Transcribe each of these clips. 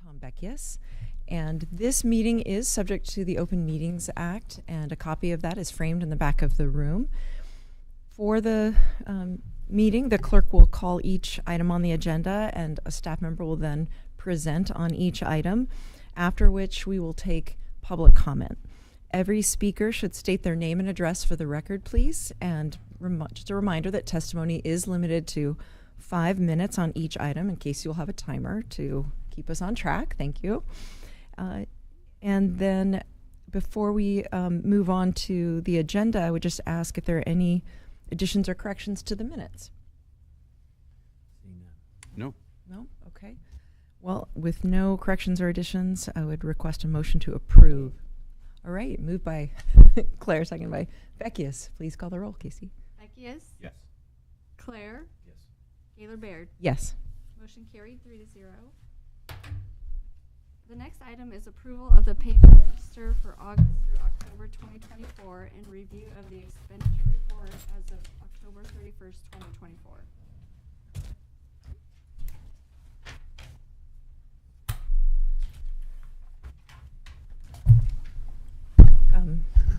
Tom Beckius, and this meeting is subject to the Open Meetings Act, and a copy of that is framed in the back of the room. For the meeting, the clerk will call each item on the agenda, and a staff member will then present on each item, after which we will take public comment. Every speaker should state their name and address for the record, please, and just a reminder that testimony is limited to 5 minutes on each item, in case you'll have a timer to keep us on track. Thank you. And then before we move on to the agenda, I would just ask if there are any additions or corrections to the minutes. No. No? Okay. Well, with no corrections or additions, I would request a motion to approve. All right, moved by Claire, second by Beckius. Please call the roll, Casey. Beckius? Yes. Claire? Yes. Gaylor Baird? Yes. Motion carried 3-0. The next item is approval of the payment register for August through October 2024 and review of the expenditure report as of October 31st, 2024.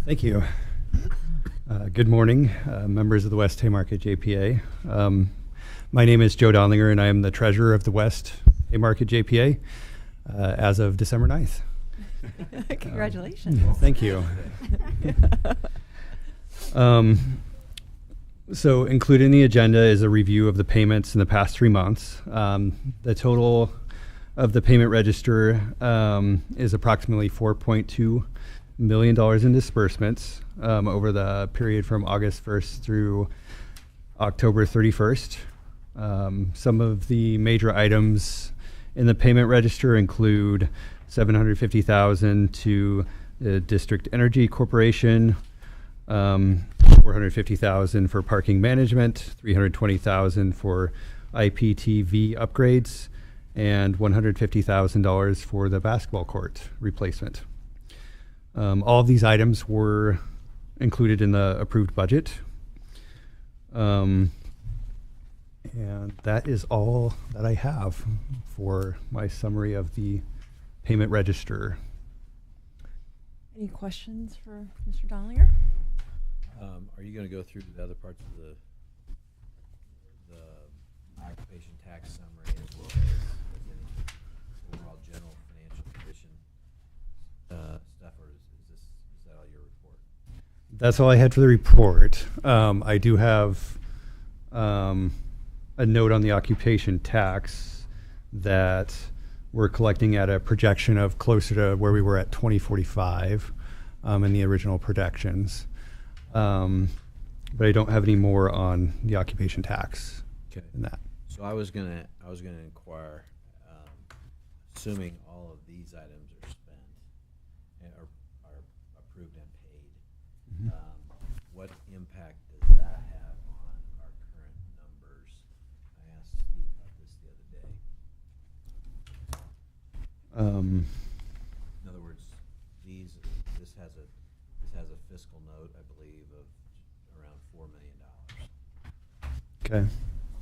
Thank you. Good morning, members of the West Haymarket JPA. My name is Joe Donlinger, and I am the treasurer of the West Haymarket JPA as of December 9th. Congratulations. Thank you. So included in the agenda is a review of the payments in the past 3 months. The total of the payment register is approximately $4.2 million in disbursements over the period from August 1st through October 31st. Some of the major items in the payment register include $750,000 to the District Energy Corporation, $450,000 for parking management, $320,000 for IPTV upgrades, and $150,000 for the basketball court replacement. All of these items were included in the approved budget. And that is all that I have for my summary of the payment register. Any questions for Mr. Donlinger? Are you going to go through the other parts of the occupation tax summary as well as any overall general financial condition stuff, or is that all your report? That's all I had for the report. I do have a note on the occupation tax that we're collecting at a projection of closer to where we were at 2045 in the original projections. But I don't have any more on the occupation tax in that. So I was gonna inquire, assuming all of these items are spent and are approved and paid, what impact does that have on our current numbers? I asked Steve about this the other day. In other words, this has a fiscal note, I believe, of around $4 million. Okay.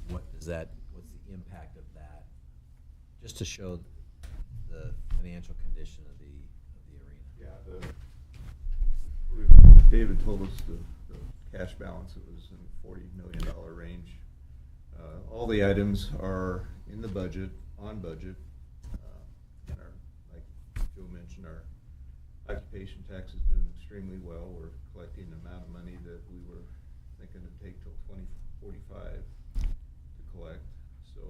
What's the impact of that? Just to show the financial condition of the arena. Yeah, David told us the cash balance, it was in the $40 million range. All the items are in the budget, on budget. And like Joe mentioned, our occupation tax is doing extremely well. We're collecting the amount of money that we were thinking it'd take till 2045 to collect. So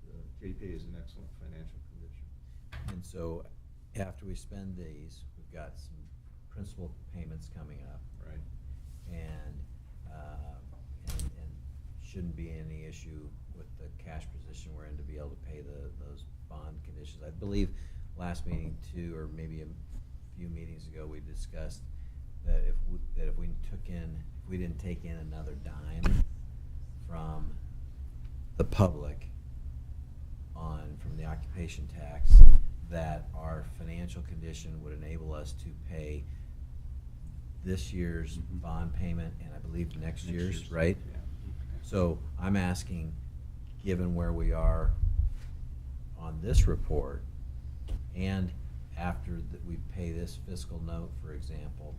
the JPA is in excellent financial condition. And so after we spend these, we've got some principal payments coming up. Right. And shouldn't be any issue with the cash position we're in to be able to pay those bond conditions. I believe last meeting too, or maybe a few meetings ago, we discussed that if we didn't take in another dime from the public from the occupation tax, that our financial condition would enable us to pay this year's bond payment and I believe next year's, right? Yeah. So I'm asking, given where we are on this report, and after that we pay this fiscal note, for example,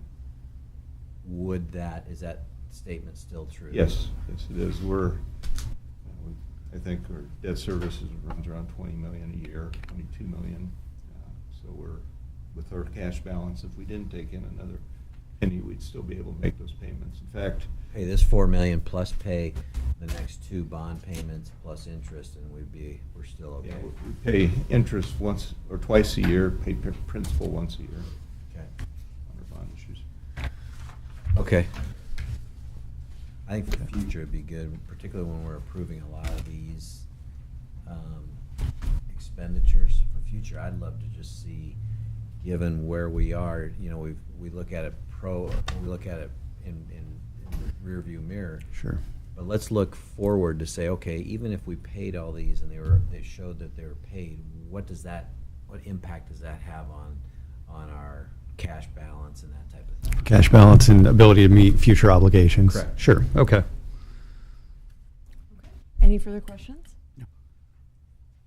is that statement still true? Yes, yes, it is. I think our debt service runs around 20 million a year, 22 million. So with our cash balance, if we didn't take in another penny, we'd still be able to make those payments. In fact, Pay this $4 million plus pay the next 2 bond payments plus interest, and we're still okay. yeah, we pay interest once or twice a year, pay principal once a year Okay. on our bond issues. Okay. I think for the future it'd be good, particularly when we're approving a lot of these expenditures for future. I'd love to just see, given where we are, we look at it we look at it in the rear view mirror. Sure. But let's look forward to say, okay, even if we paid all these and they showed that they were paid, what impact does that have on our cash balance and that type of thing? Cash balance and ability to meet future obligations. Correct. Sure. Okay. Any further questions? No.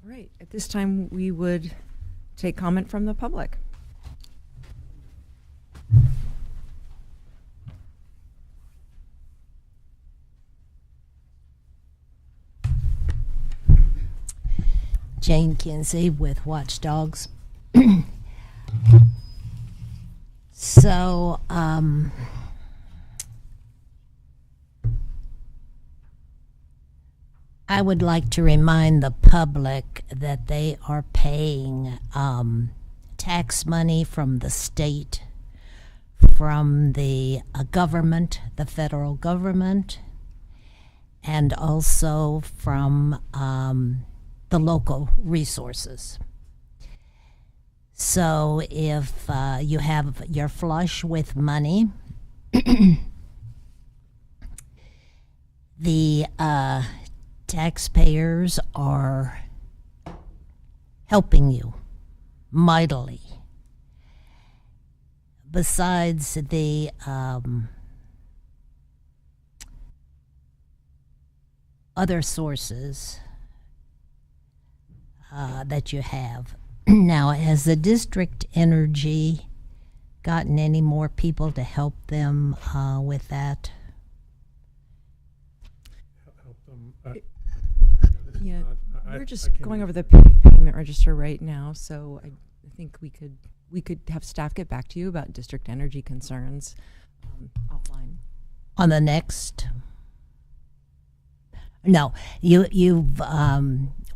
All right. At this time, we would take comment from the public. Jane Kinsey with Watchdogs. So, I would like to remind the public that they are paying tax money from the state, from the government, the federal government, and also from the local resources. So if you're flush with money, the taxpayers are helping you mightily. Besides the other sources that you have. Now, has the district energy gotten any more people to help them with that? Help them. Yeah, we're just going over the payment register right now, so I think we could have staff get back to you about district energy concerns offline. On the next? No, you've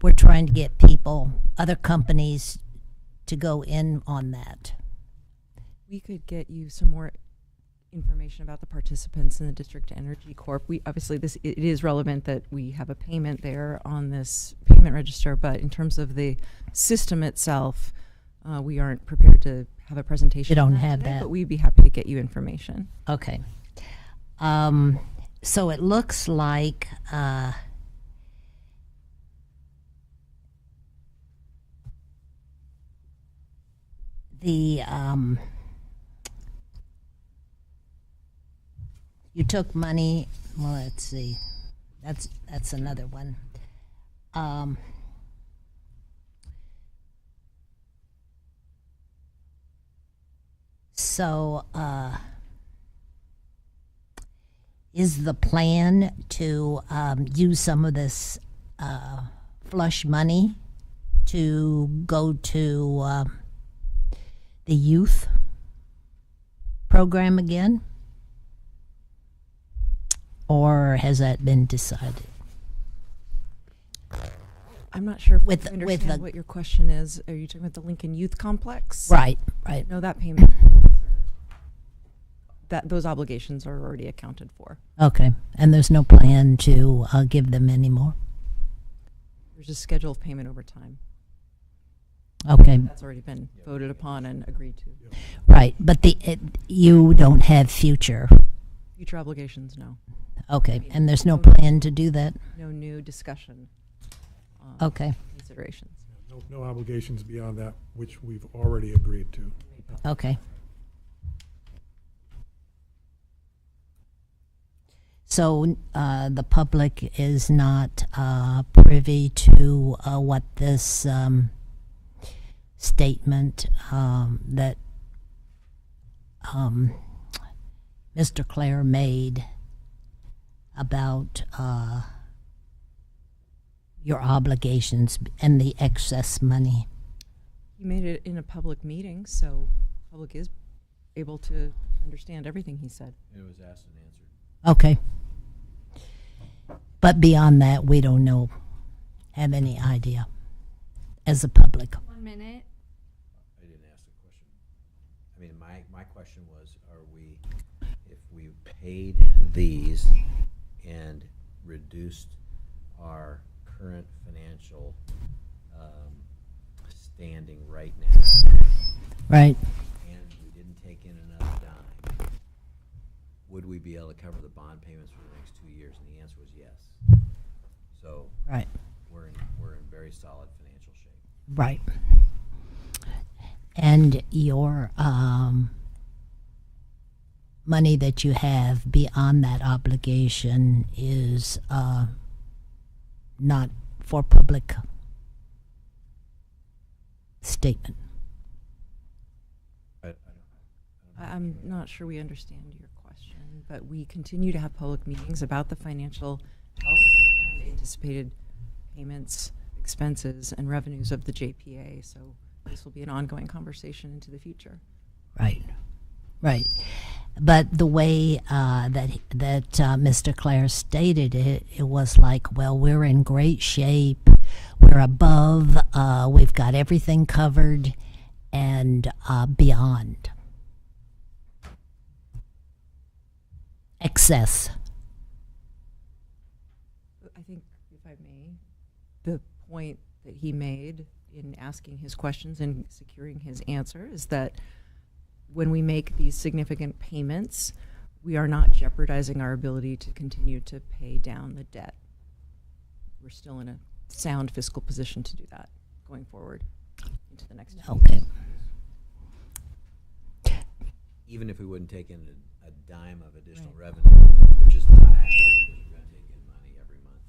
we're trying to get people, other companies, to go in on that. We could get you some more information about the participants in the District Energy Corp. We obviously it is relevant that we have a payment there on this payment register, but in terms of the system itself, we aren't prepared to have a presentation. You don't on have today, that. but we'd be happy to get you information. Okay. So it looks like you took money. Well, let's see. That's another one. So is the plan to use some of this flush money to go to the youth program again? Or has that been decided? I'm not sure if With I the- understand what your question is. Are you talking about the Lincoln Youth Complex? Right. No, that payment, those obligations are already accounted for. Okay. And there's no plan to give them any more? There's a schedule of payment over time. Okay. That's already been voted upon and agreed to. Right. But you don't have future. Future obligations, no. Okay. And there's no plan to do that? No new discussion. Okay. Considerations. No obligations beyond that which we've already agreed to. Okay. So the public is not privy to what this statement that Mr. Clare made about your obligations and the excess money. He made it in a public meeting, so public is able to understand everything he said. It was asked and answered. Okay. But beyond that, we don't have any idea as a public. 1 minute. I didn't ask the question. I mean, my question was, if we paid these and reduced our current financial standing right now, Right. and we didn't take in another dime, would we be able to cover the bond payments for the next 2 years? And the answer was yes. So Right. we're in very solid financial shape. Right. And your money that you have beyond that obligation is not for public statement. I'm not sure we understand your question, but we continue to have public meetings about the financial health and anticipated payments, expenses, and revenues of the JPA. So this will be an ongoing conversation into the future. Right. Right. But the way that Mr. Clare stated it, it was like, well, we're in great shape. We're above. We've got everything covered and beyond. Excess. I think, if I may, the point that he made in asking his questions and securing his answer is that when we make these significant payments, we are not jeopardizing our ability to continue to pay down the debt. We're still in a sound fiscal position to do that going forward into the next 2 Okay. years. Even if we wouldn't take in a dime of additional revenue, which is not accurate because we're going to take in money every month.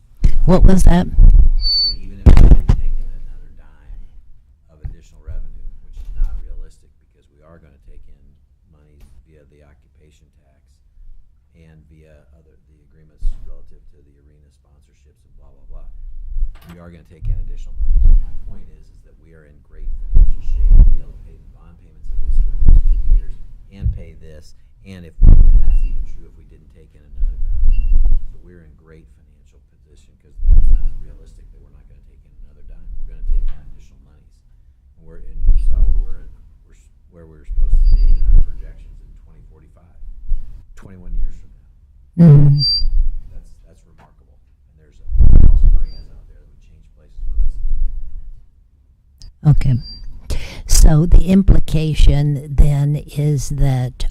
What was that? So even if we didn't take in another dime of additional revenue, which is not realistic because we are going to take in money via the occupation tax and via the agreements relative to the arena sponsorships and blah, blah, blah. We are going to take in additional money. So my point is that we are in great financial shape to be able to pay the bond payments at least for the next 2 years and pay this. And that's even true if we didn't take in another dime. So we're in great financial position because that's not realistic that we're not going to take in another dime. We're going to take in additional monies. And you saw where we're supposed to be in our projections in 2045, 21 years from now. Mm. That's remarkable. And there's also arenas out there that would change places with us in a minute. Okay. So the implication then is that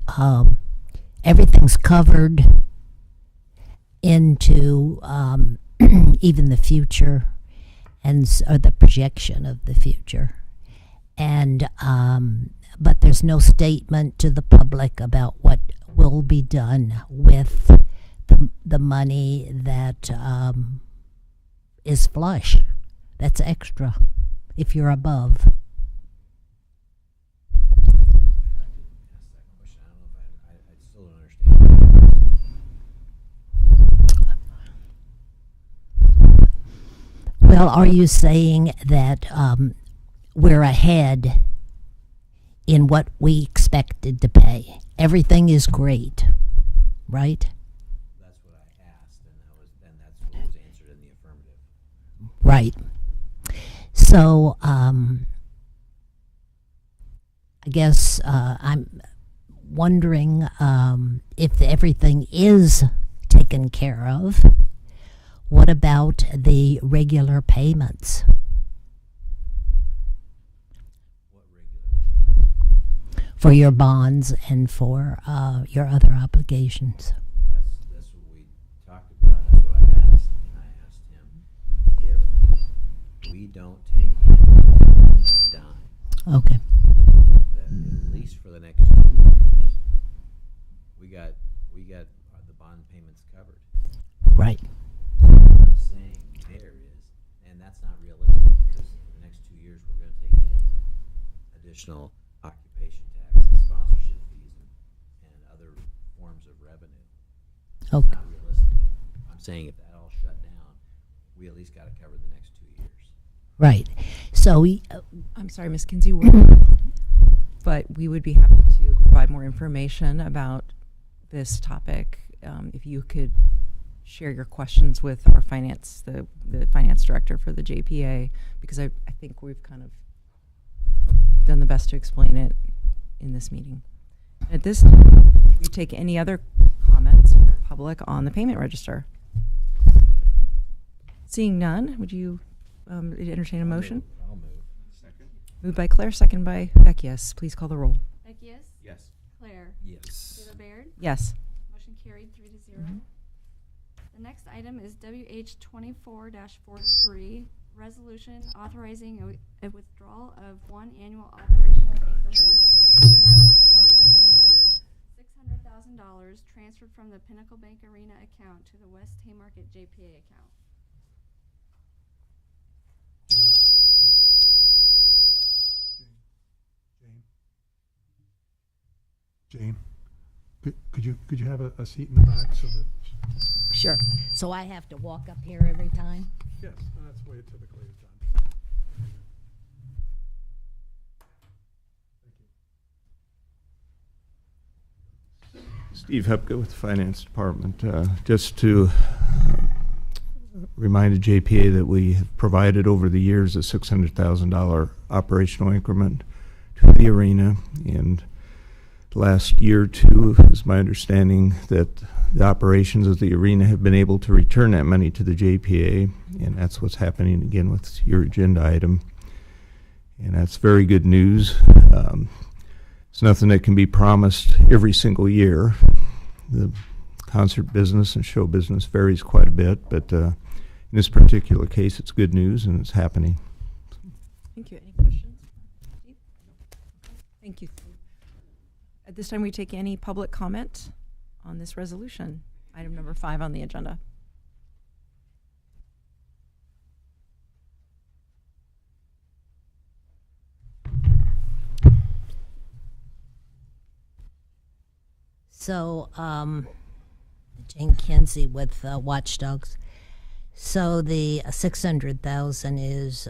everything's covered into even the future or the projection of the future. And but there's no statement to the public about what will be done with the money that is flush, that's extra, if you're above. I still don't understand. Well, are you saying that we're ahead in what we expected to pay? Everything is great, right? That's what I asked, and that's what was answered in the affirmative. Right. So, I guess I'm wondering if everything is taken care of. What about the regular payments? What regular? For your bonds and for your other obligations? That's what we talked about. That's what I asked. And I asked him if we don't take in a dime, Okay. that at least for the next 2 years, we got the bond payments covered. Right. What I'm saying there is, and that's not realistic because in the next 2 years we're going to take in additional occupation tax and sponsorship fees and other forms of revenue. It's Okay. not realistic. I'm saying if that all shut down, we at least got to cover the next 2 years. Right. So I'm sorry, Ms. Kinsey, but we would be happy to provide more information about this topic. If you could share your questions with our finance, the finance director for the JPA, because I think we've kind of done the best to explain it in this meeting. At this time, we take any other comments from the public on the payment register. Seeing none, would you entertain a motion? I'll move. Second? Moved by Claire, second by Beckius. Please call the roll. Beckius? Yes. Claire? Yes. Taylor Baird? Yes. Motion carried 3-0. Mhm. The next item is WH 24-43, resolution authorizing a withdrawal of one annual operational increment amount totaling $600,000 transferred from the Pinnacle Bank Arena account to the West Haymarket JPA account. Jane, could you have a seat in the back so that? sure. So I have to walk up here every time? Yes, that's the way it typically is done. Thank you. Steve Hepka with the Finance Department. Just to remind the JPA that we have provided over the years a $600,000 operational increment to the arena. And last year or two, is my understanding that the operations of the arena have been able to return that money to the JPA, and that's what's happening again with your agenda item. And that's very good news. It's nothing that can be promised every single year. The concert business and show business varies quite a bit, but in this particular case, it's good news and it's happening. Thank you. Any questions? Steve? Thank you. At this time, we take any public comment on this resolution, item number 5 on the agenda. So, Jane Kinsey with Watchdogs. So the 600,000 is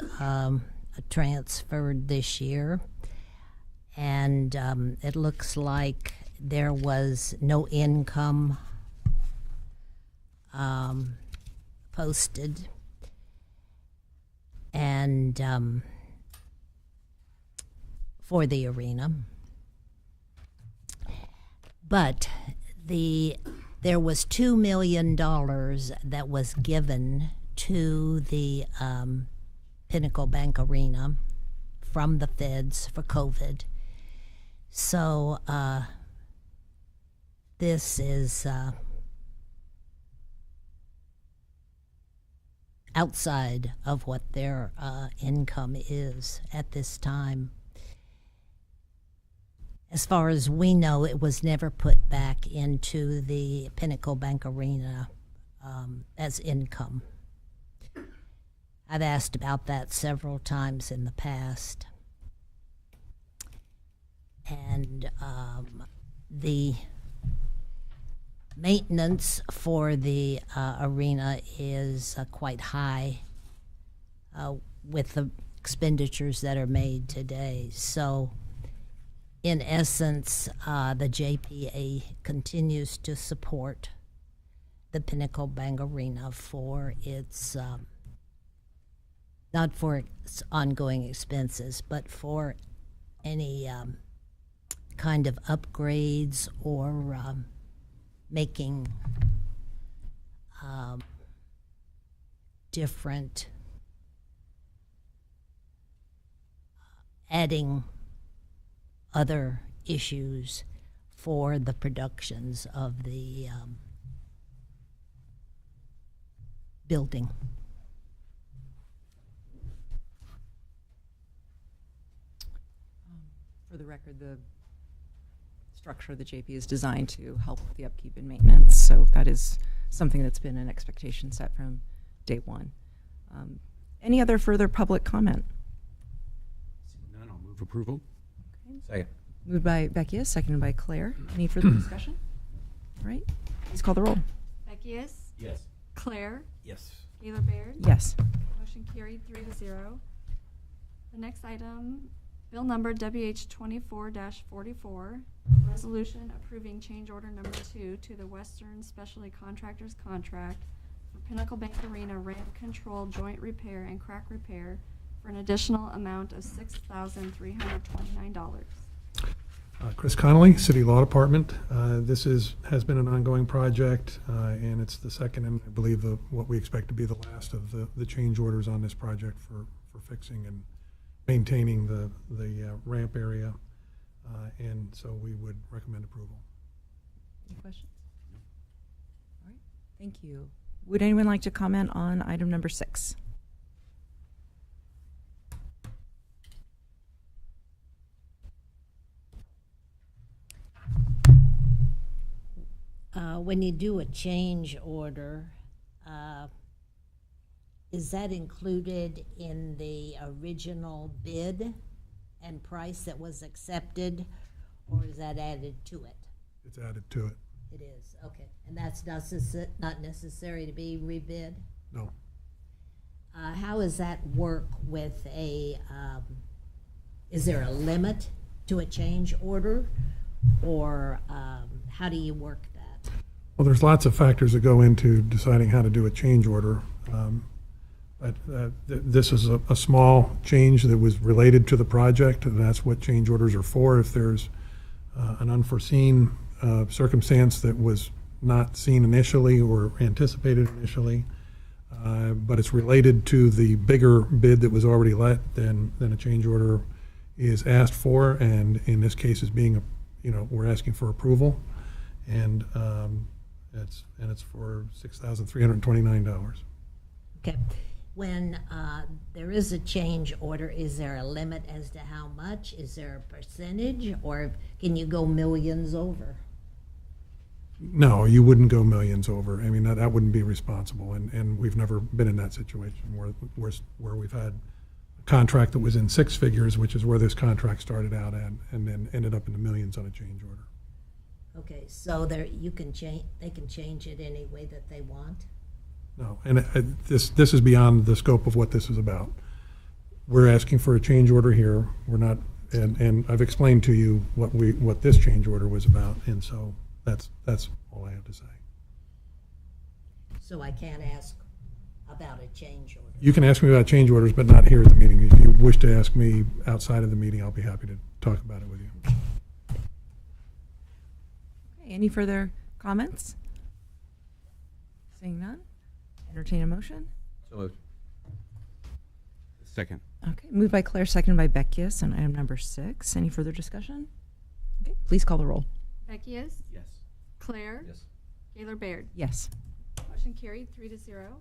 transferred this year, and it looks like there was no income posted, and for the arena. But there was $2 million that was given to the Pinnacle Bank Arena from the feds for COVID. So this is outside of what their income is at this time. As far as we know, it was never put back into the Pinnacle Bank Arena as income. I've asked about that several times in the past. And the maintenance for the arena is quite high with the expenditures that are made today. So in essence, the JPA continues to support the Pinnacle Bank Arena for its, not for its ongoing expenses, but for any kind of upgrades or making different, adding other issues for the productions of the building. For the record, the structure of the JP is designed to help with the upkeep and maintenance, so that is something that's been an expectation set from day one. Any other further public comment? Seeing none, I'll move approval. Second. Moved by Beckius, seconded by Claire. Any further discussion? All right, please call the roll. Beckius, Yes. Claire, Yes. Gaylor Baird. Yes. Motion carried 3-0. The next item, bill number WH 24-44, resolution approving change order number 2 to the Western Specialty Contractors contract for Pinnacle Bank Arena ramp control joint repair and crack repair for an additional amount of $6,329. Chris Connolly, City Law Department. This has been an ongoing project, and it's the second and I believe what we expect to be the last of the change orders on this project for fixing and maintaining the ramp area. And so we would recommend approval. Any questions? All right, thank you. Would anyone like to comment on item number 6? When you do a change order, is that included in the original bid and price that was accepted, or is that added to it? It's added to it. It is, okay. And that's not necessary to be rebid? No. How does that work with is there a limit to a change order, or how do you work that? Well, there's lots of factors that go into deciding how to do a change order. But this is a small change that was related to the project, and that's what change orders are for. If there's an unforeseen circumstance that was not seen initially or anticipated initially, but it's related to the bigger bid that was already let, then a change order is asked for, and in this case is being, we're asking for approval, and it's for $6,329. Okay. When there is a change order, is there a limit as to how much? Is there a percentage, or can you go millions over? No, you wouldn't go millions over. I mean, that wouldn't be responsible, and we've never been in that situation where we've had a contract that was in 6 figures, which is where this contract started out at, and then ended up in the millions on a change order. Okay, so they can change it any way that they want? No, and this is beyond the scope of what this is about. We're asking for a change order here. We're not, and I've explained to you what this change order was about, and so that's all I have to say. So I can't ask about a change order? You can ask me about change orders, but not here at the meeting. If you wish to ask me outside of the meeting, I'll be happy to talk about it with you. Okay, any further comments? Seeing none, entertain a motion. So moved. Second. Okay, moved by Claire, seconded by Beckius on item number 6. Any further discussion? Okay, please call the roll. Beckius, Yes. Claire, Yes. Gaylor Baird. Yes. Motion carried 3-0.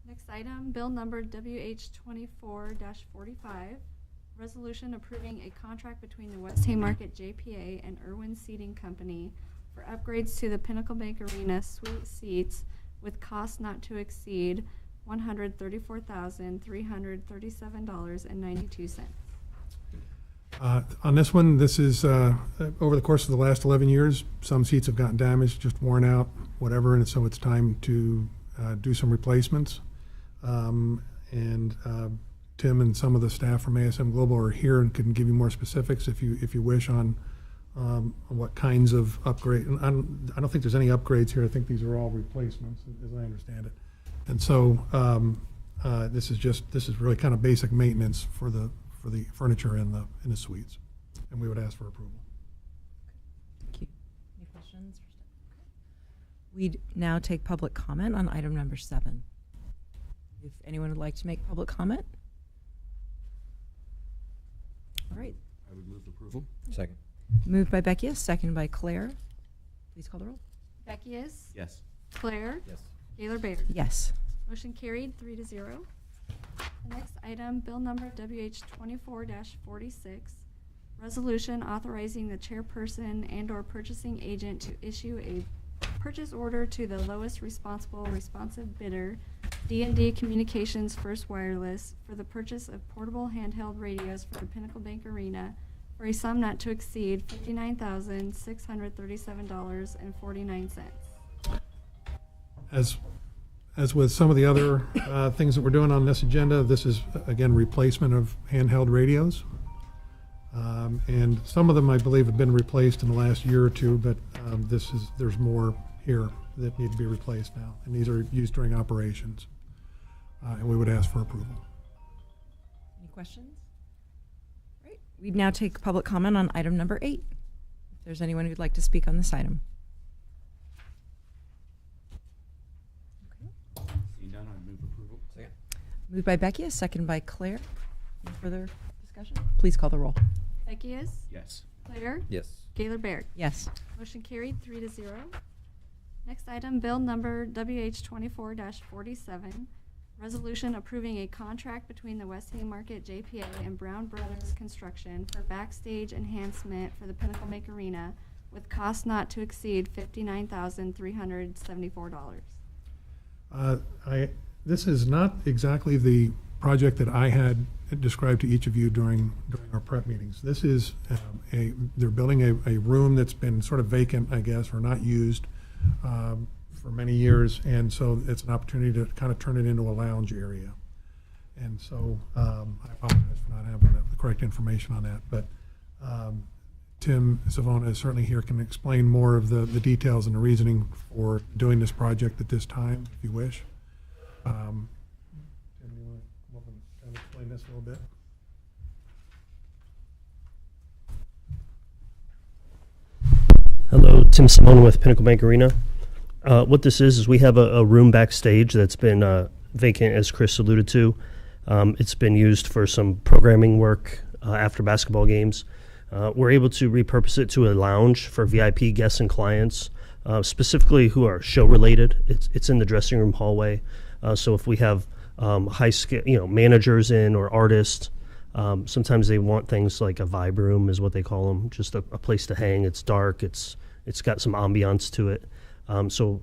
Next item, bill number WH 24-45, resolution approving a contract between the West Haymarket JPA and Irwin Seating Company for upgrades to the Pinnacle Bank Arena suite seats with cost not to exceed $134,337.92. On this one, this is over the course of the last 11 years, some seats have gotten damaged, just worn out, whatever, and so it's time to do some replacements. Tim and some of the staff from ASM Global are here and can give you more specifics if you wish on what kinds of upgrade. And I don't think there's any upgrades here. I think these are all replacements, as I understand it. And so this is really kind of basic maintenance for the furniture in the suites, and we would ask for approval. Thank you. Any questions? We'd now take public comment on item number 7. If anyone would like to make public comment. All right. I would move approval. Second. Moved by Beckius, seconded by Claire. Please call the roll. Beckius, Yes. Claire, Yes. Gaylor Baird. Yes. Motion carried 3-0. The next item, bill number WH 24-46, resolution authorizing the chairperson and/or purchasing agent to issue a purchase order to the lowest responsive bidder, D&D Communications First Wireless, for the purchase of portable handheld radios for the Pinnacle Bank Arena for a sum not to exceed $59,637.49. As with some of the other things that we're doing on this agenda, this is, again, replacement of handheld radios. And some of them, I believe, have been replaced in the last year or two, but there's more here that need to be replaced now. And these are used during operations. And we would ask for approval. Any questions? Right. We now take public comment on item number 8. If there's anyone who'd like to speak on this item. Seeing none, I move approval. Second. Moved by Beckius, second by Claire. Any further discussion? Please call the roll. Beckius, Yes. Claire, Yes. Gaylor Baird. Yes. Motion carried 3-0. Next item, bill number WH24-47, resolution approving a contract between the West Haymarket JPA and Brown Brothers Construction for backstage enhancement for the Pinnacle Bank Arena with cost not to exceed $59,374. This is not exactly the project that I had described to each of you during our prep meetings. This is they're building a room that's been sort of vacant, I guess, or not used for many years, and so it's an opportunity to kind of turn it into a lounge area. And so I apologize for not having the correct information on that, but Tim Savona is certainly here, can explain more of the details and the reasoning for doing this project at this time, if you wish. Tim, do you want to kind of explain this a little bit? Hello, Tim Simone with Pinnacle Bank Arena. What this is we have a room backstage that's been vacant, as Chris alluded to. It's been used for some programming work after basketball games. We're able to repurpose it to a lounge for VIP guests and clients, specifically who are show related. It's in the dressing room hallway. So if we have high scale, managers in or artists, sometimes they want things like a vibe room is what they call them, just a place to hang. It's dark. It's got some ambiance to it. So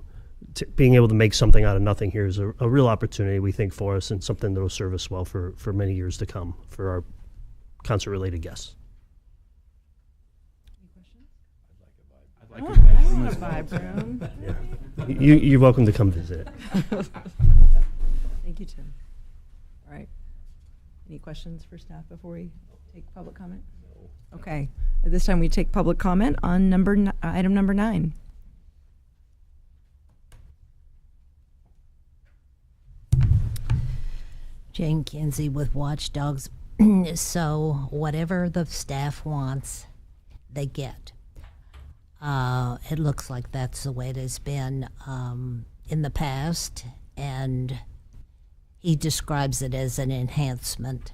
being able to make something out of nothing here is a real opportunity, we think, for us, and something that will serve us well for many years to come for our concert related guests. I'd Oh, like a I vibe room want a as well. vibe room. You're welcome to come visit. Thank you, Tim. All right. Any questions for staff before we take public comment? No. Okay. At this time, we take public comment on item number 9. Jane Kinsey with Watchdogs. So whatever the staff wants, they get. It looks like that's the way it has been in the past, and he describes it as an enhancement.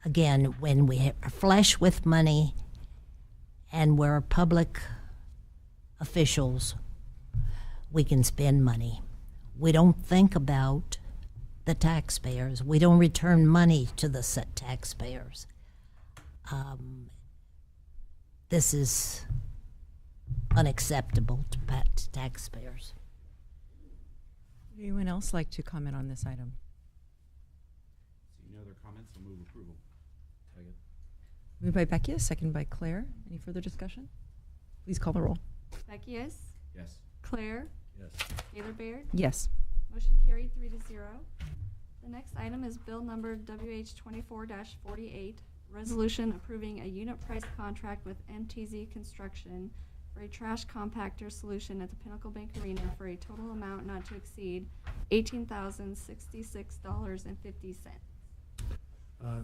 Again, when we are flush with money and we're public officials, we can spend money. We don't think about the taxpayers. We don't return money to the taxpayers. This is unacceptable to taxpayers. Would anyone else like to comment on this item? Seeing no other comments, I'll move approval. Second. Moved by Beckius, second by Claire. Any further discussion? Please call the roll. Beckius, Yes. Claire, Yes. Gaylor Baird. Yes. Motion carried 3-0. The next item is bill number WH24-48, resolution approving a unit price contract with MTZ Construction for a trash compactor solution at the Pinnacle Bank Arena for a total amount not to exceed $18,066.50.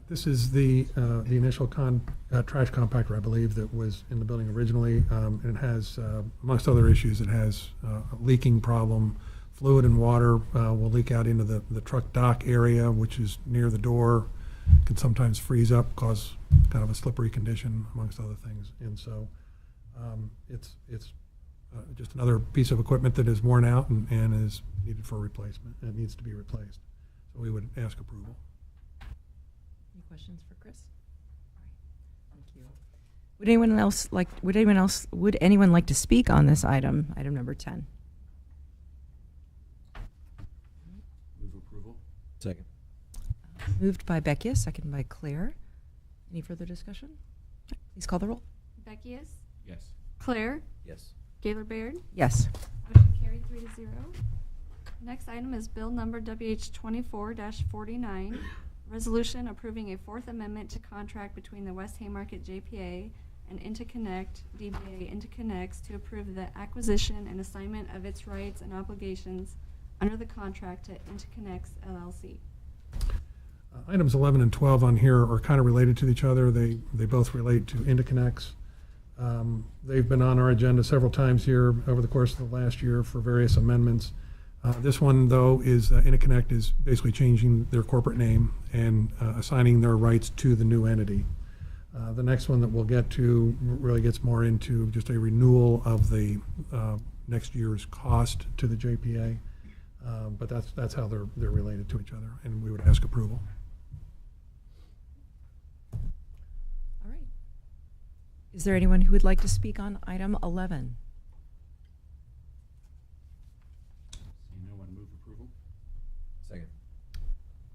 This is the initial trash compactor, I believe, that was in the building originally. And it has, amongst other issues, it has a leaking problem. Fluid and water will leak out into the truck dock area, which is near the door. Can sometimes freeze up, cause kind of a slippery condition, amongst other things. And so it's just another piece of equipment that is worn out and is needed for replacement. It needs to be replaced. So we would ask approval. Any questions for Chris? All right. Thank you. Would anyone like to speak on this item number 10? Move approval. Second. Moved by Beckius, second by Claire. Any further discussion? Please call the roll. Beckius, Yes. Claire, Yes. Gaylor Baird. Yes. Motion carried 3-0. Next item is bill number WH 24-49, resolution approving a fourth amendment to contract between the West Haymarket JPA and Interconnect DBA Interconnects to approve the acquisition and assignment of its rights and obligations under the contract to Interconnects LLC. Items 11 and 12 on here are kind of related to each other. They both relate to interconnects. They've been on our agenda several times here over the course of the last year for various amendments. This one, though, is Interconnect is basically changing their corporate name and assigning their rights to the new entity. The next one that we'll get to really gets more into just a renewal of the next year's cost to the JPA. But that's how they're related to each other, and we would ask approval. All right. Is there anyone who would like to speak on item 11? Seeing no one, move approval. Second.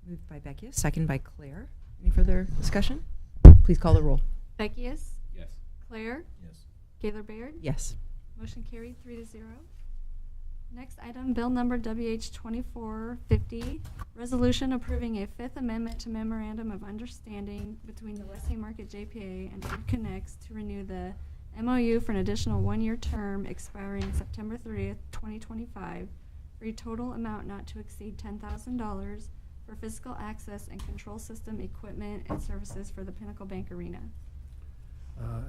Moved by Beckius, second by Claire. Any further discussion? Please call the roll. Beckius, Yes. Claire, Yes. Gaylor Baird. Yes. Motion carried 3-0. Next item, bill number WH 2450, resolution approving a fifth amendment to memorandum of understanding between the West Haymarket JPA and Interconnects to renew the MOU for an additional one-year term expiring September 30th, 2025, for a total amount not to exceed $10,000 for physical access and control system equipment and services for the Pinnacle Bank Arena.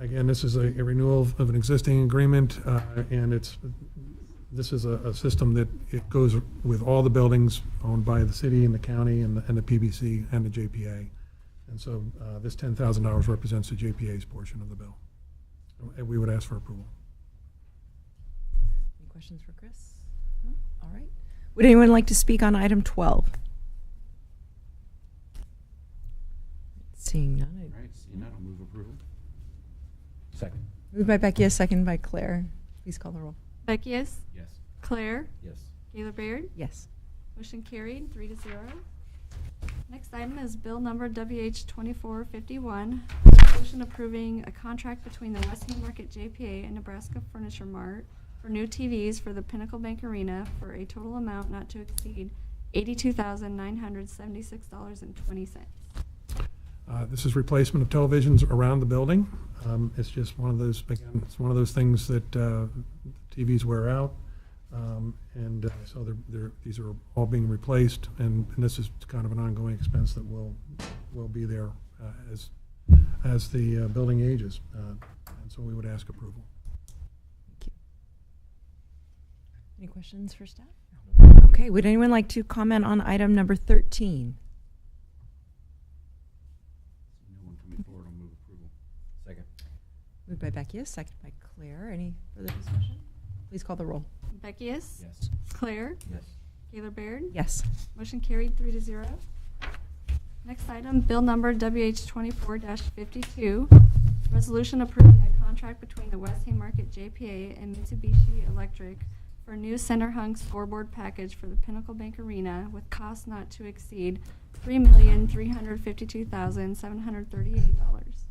Again, this is a renewal of an existing agreement, and this is a system that it goes with all the buildings owned by the city and the county and the PBC and the JPA. And so this $10,000 represents the JPA's portion of the bill. And we would ask for approval. Any questions for Chris? No? All right. Would anyone like to speak on item 12? Seeing none. All right, seeing none, I'll move approval. Second. Moved by Beckius, second by Claire. Please call the roll. Beckius, Yes. Claire, Yes. Gaylor Baird. Yes. Motion carried 3-0. Next item is bill number WH 2451, resolution approving a contract between the West Haymarket JPA and Nebraska Furniture Mart for new TVs for the Pinnacle Bank Arena for a total amount not to exceed $82,976.20. This is replacement of televisions around the building. It's just one of those, again, it's one of those things that TVs wear out. So these are all being replaced, and this is kind of an ongoing expense that will be there as the building ages. And so we would ask approval. Thank you. Any questions for staff? Okay. Would anyone like to comment on item number 13? Seeing no one coming forward, I'll move approval. Second. Moved by Beckius, second by Claire. Any further discussion? Please call the roll. Beckius, Yes. Claire, Yes. Gaylor Baird. Yes. Motion carried 3-0. Next item, bill number WH 24-52, resolution approving a contract between the West Haymarket JPA and Mitsubishi Electric for a new center hung scoreboard package for the Pinnacle Bank Arena with cost not to exceed $3,352,738.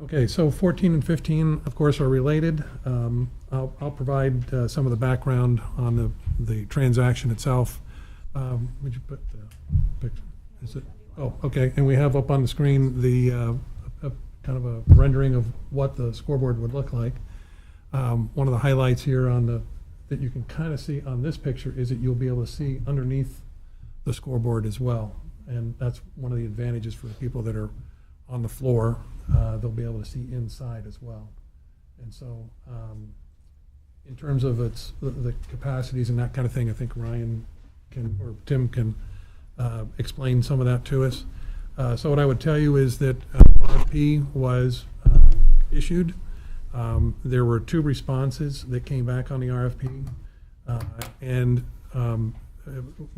Okay, so 14 and 15, of course, are related. I'll provide some of the background on the transaction itself. Would you put the picture? Is it? Oh, okay. And we have up on the screen the kind of a rendering of what the scoreboard would look like. One of the highlights here that you can kind of see on this picture is that you'll be able to see underneath the scoreboard as well. And that's one of the advantages for the people that are on the floor. They'll be able to see inside as well. And so in terms of the capacities and that kind of thing, I think Ryan or Tim can explain some of that to us. So what I would tell you is that RFP was issued. There were 2 responses that came back on the RFP, and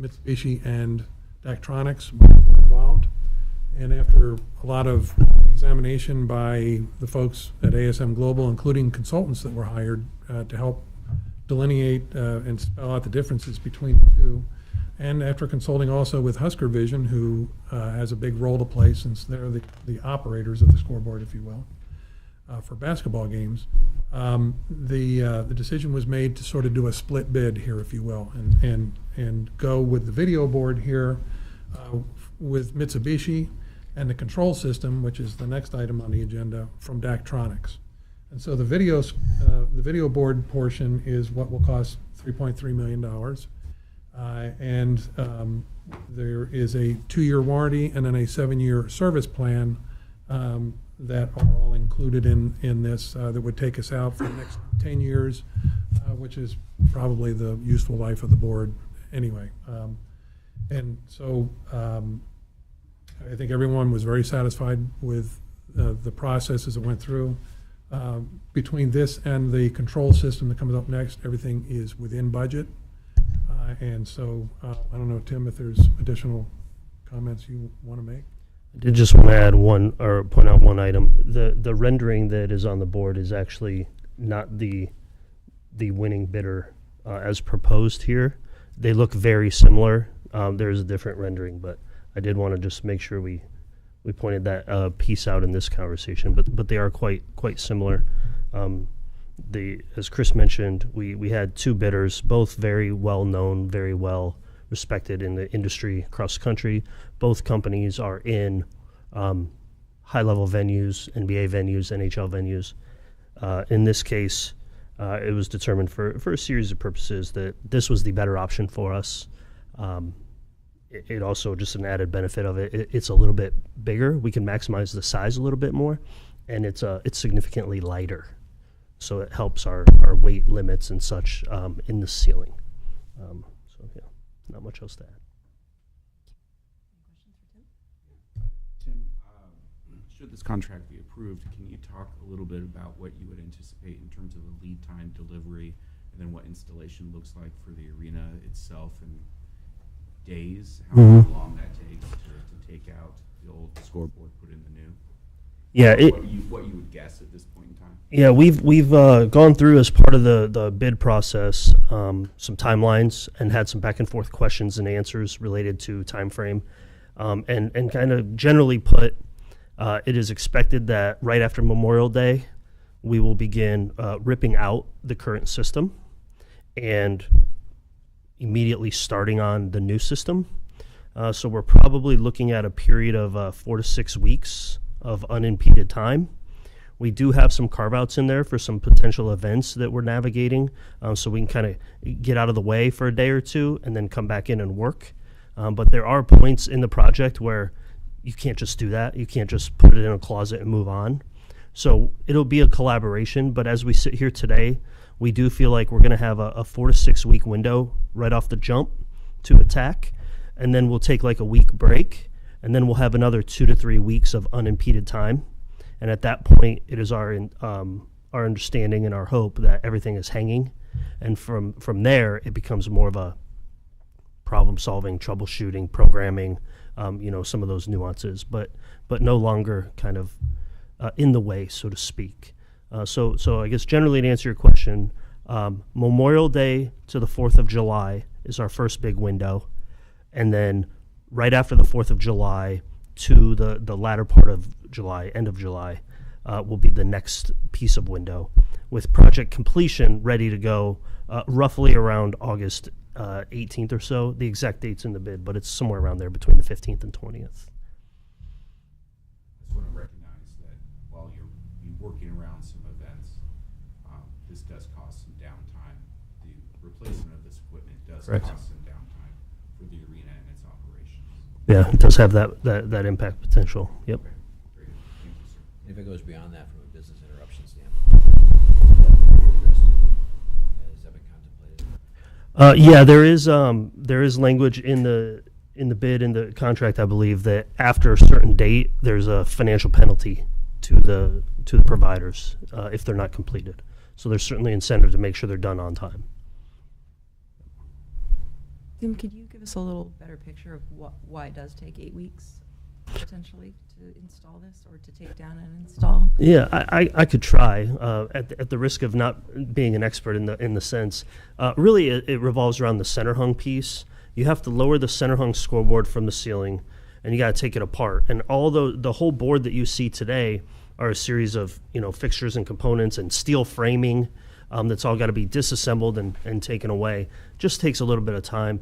Mitsubishi and Daktronics were involved. And after a lot of examination by the folks at ASM Global, including consultants that were hired to help delineate and spell out the differences between the two, And after consulting also with Husker Vision, who has a big role to play since they're the operators of the scoreboard, if you will, for basketball games, the decision was made to sort of do a split bid here, if you will, and go with the video board here with Mitsubishi, and the control system, which is the next item on the agenda, from Daktronics. And so the video board portion is what will cost $3.3 million. There is a 2-year warranty and then a 7-year service plan that are all included in this that would take us out for the next 10 years, which is probably the useful life of the board anyway. And so I think everyone was very satisfied with the process as it went through. Between this and the control system that comes up next, everything is within budget. And so, I don't know, Tim, if there's additional comments you want to make? I did just want to add point out one item. The rendering that is on the board is actually not the winning bidder as proposed here. They look very similar. There's a different rendering, but I did want to just make sure we pointed that piece out in this conversation. But they are quite similar. As Chris mentioned, we had 2 bidders, both very well known, very well respected in the industry across the country. Both companies are in high level venues, NBA venues, NHL venues. In this case, it was determined for a series of purposes that this was the better option for us. It also, just an added benefit of it's a little bit bigger. We can maximize the size a little bit more, and it's significantly lighter. So it helps our weight limits and such in the ceiling. So yeah, not much else to add. Tim, should this contract be approved, can you talk a little bit about what you would anticipate in terms of the lead time, delivery, and then what installation looks like for the arena itself and days, how long that takes to take out the old scoreboard, put in the new? Yeah, what you would guess at this point in time? Yeah, we've gone through as part of the bid process some timelines and had some back and forth questions and answers related to time frame, and kind of generally put, it is expected that right after Memorial Day, we will begin ripping out the current system and immediately starting on the new system. So we're probably looking at a period of 4 to 6 weeks of unimpeded time. We do have some carve-outs in there for some potential events that we're navigating, so we can kind of get out of the way for a day or two and then come back in and work. But there are points in the project where you can't just do that. You can't just put it in a closet and move on. So it'll be a collaboration, but as we sit here today, we do feel like we're going to have a 4 to 6 week window right off the jump to attack, and then we'll take like a week break, and then we'll have another 2 to 3 weeks of unimpeded time. And at that point, it is our understanding and our hope that everything is hanging, and from there, it becomes more of a problem-solving, troubleshooting, programming, some of those nuances, but no longer kind of in the way, so to speak. So I guess generally to answer your question, Memorial Day to the 4th of July is our first big window, and then right after the 4th of July to the latter part of July, end of July, will be the next piece of window, with project completion ready to go roughly around August 18th or so. The exact date's in the bid, but it's somewhere around there between the 15th and 20th. I just want to recognize that while you're working around some events, this does cost some downtime. The replacement of this equipment does Correct. cost some downtime for the arena and its operations. Yeah, it does have that impact potential. Yep. Okay, great. Thank you, sir. If it goes beyond that from a business interruption standpoint, has that been contemplated? Yeah, there is language in the bid, in the contract, I believe, that after a certain date, there's a financial penalty to the providers if they're not completed. So there's certainly incentive to make sure they're done on time. Tim, could you give us a little better picture of why it does take 8 weeks potentially to install this, or to take down and install? Yeah, I could try at the risk of not being an expert in the sense. Really, it revolves around the center hung piece. you have to lower the center hung scoreboard from the ceiling, and you got to take it apart. And all the whole board that you see today are a series of fixtures and components and steel framing that's all got to be disassembled and taken away. Just takes a little bit of time.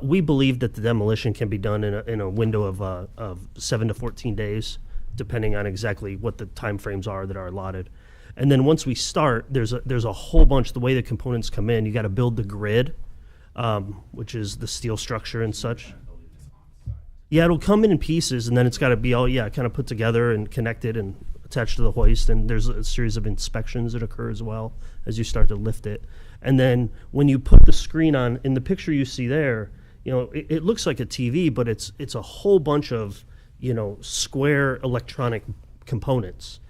We believe that the demolition can be done in a window of 7 to 14 days, depending on exactly what the time frames are that are allotted. And then once we start, there's a whole bunch. The way the components come in, you got to build the grid, which is the steel structure and such. Yeah, it'll come in pieces, and then it's got to be all kind of put together and connected and attached to the hoist. And there's a series of inspections that occur as well as you start to lift it. And then when you put the screen on, in the picture you see there, it looks like a TV, but it's a whole bunch of square electronic components.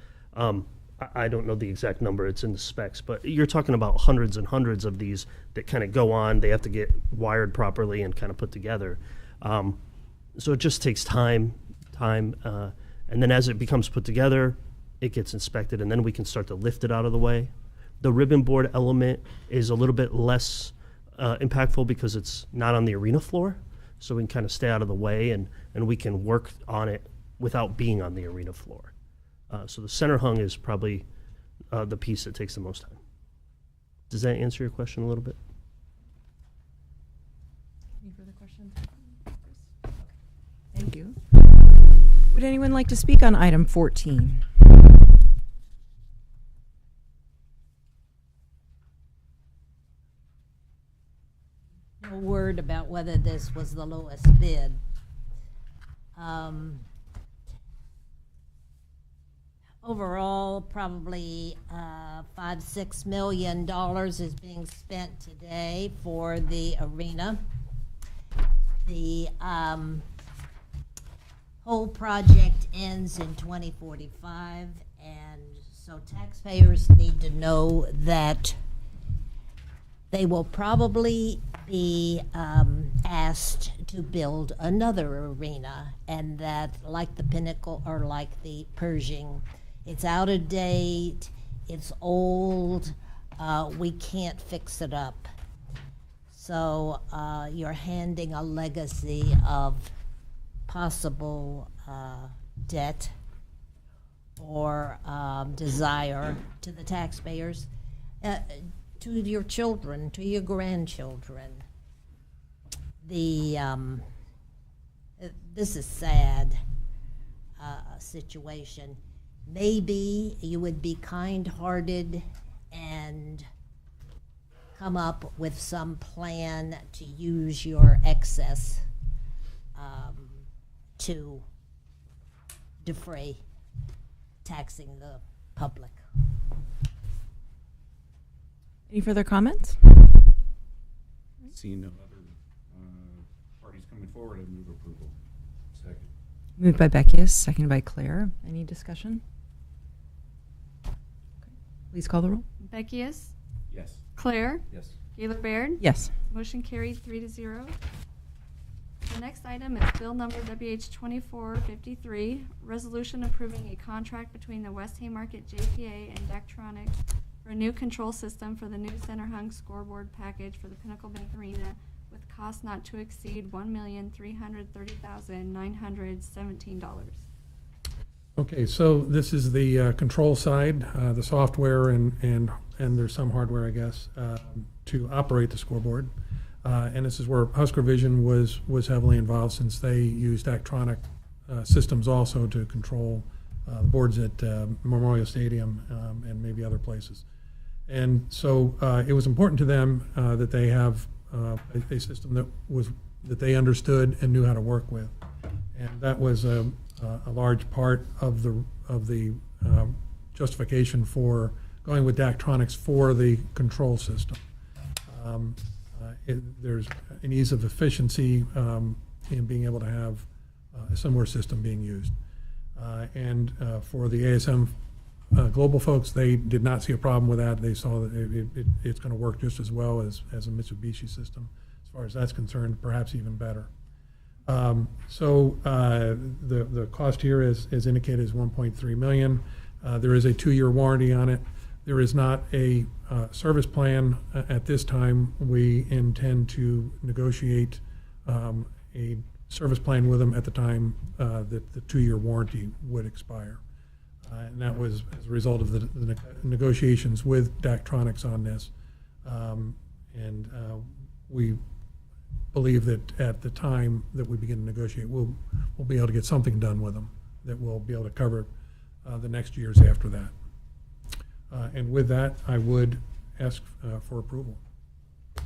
I don't know the exact number, it's in the specs, but you're talking about hundreds and hundreds of these that kind of go on. They have to get wired properly and kind of put together. So it just takes time, and then as it becomes put together, it gets inspected, and then we can start to lift it out of the way. The ribbon board element is a little bit less impactful because it's not on the arena floor, so we can kind of stay out of the way, and we can work on it without being on the arena floor. So the center hung is probably the piece that takes the most time. Does that answer your question a little bit? Any further questions? Thank you. Would anyone like to speak on item 14? No word about whether this was the lowest bid. Overall, probably $5-6 million is being spent today for the arena. The whole project ends in 2045, and so taxpayers need to know that they will probably be asked to build another arena, and that, like the Pinnacle or like the Pershing, it's out of date, it's old, we can't fix it up. So you're handing a legacy of possible debt or desire to the taxpayers, to your children, to your grandchildren. This is sad situation. Maybe you would be kind-hearted and come up with some plan to use your excess to defray taxing the public. Any further comments? Seeing no other parties coming forward, I move approval. Second. Moved by Beckius, seconded by Claire. Any discussion? Okay. Please call the roll. Beckius, Yes. Claire, Yes. Gaylor Baird. Yes. Motion carried 3-0. The next item is bill number WH2453, resolution approving a contract between the West Haymarket JPA and Daktronics for a new control system for the new center hung scoreboard package for the Pinnacle Bank Arena with cost not to exceed $1,330,917. Okay, so this is the control side, the software, and there's some hardware, I guess, to operate the scoreboard. And this is where Husker Vision was heavily involved, since they used Daktronic systems also to control the boards at Memorial Stadium and maybe other places. And so it was important to them that they have a system that they understood and knew how to work with. And that was a large part of the justification for going with Daktronics for the control system. There's an ease of efficiency in being able to have a similar system being used. And for the ASM Global folks, they did not see a problem with that. They saw that it's going to work just as well as a Mitsubishi system. As far as that's concerned, perhaps even better. So the cost here is indicated as $1.3 million. There is a 2-year warranty on it. There is not a service plan at this time. We intend to negotiate a service plan with them at the time that the 2-year warranty would expire. And that was as a result of the negotiations with Daktronics on this. And we believe that at the time that we begin to negotiate, we'll be able to get something done with them that will be able to cover the next years after that. And with that, I would ask for approval. Any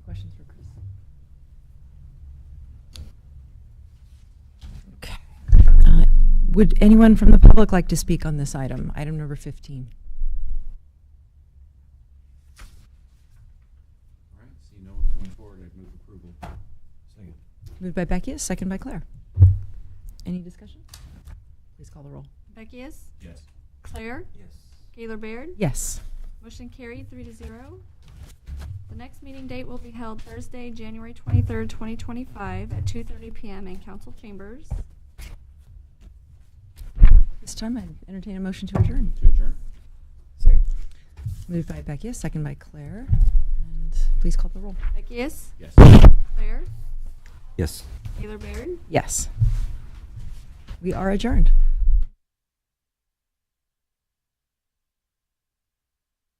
questions for Chris? Okay. Would anyone from the public like to speak on this item, item number 15? All right, see no one coming forward, I'd move approval. Second. Moved by Beckius, second by Claire. Any discussion? Please call the roll. Beckius, Yes. Claire, Yes. Gaylor Baird. Yes. Motion carried 3-0. The next meeting date will be held Thursday, January 23rd, 2025 at 2:30 p.m. in council chambers. This time I entertain a motion to adjourn. To adjourn? Second. Moved by Beckius, second by Claire. And please call the roll. Beckius, Yes. Claire, Yes. Gaylor Baird. Yes. We are adjourned.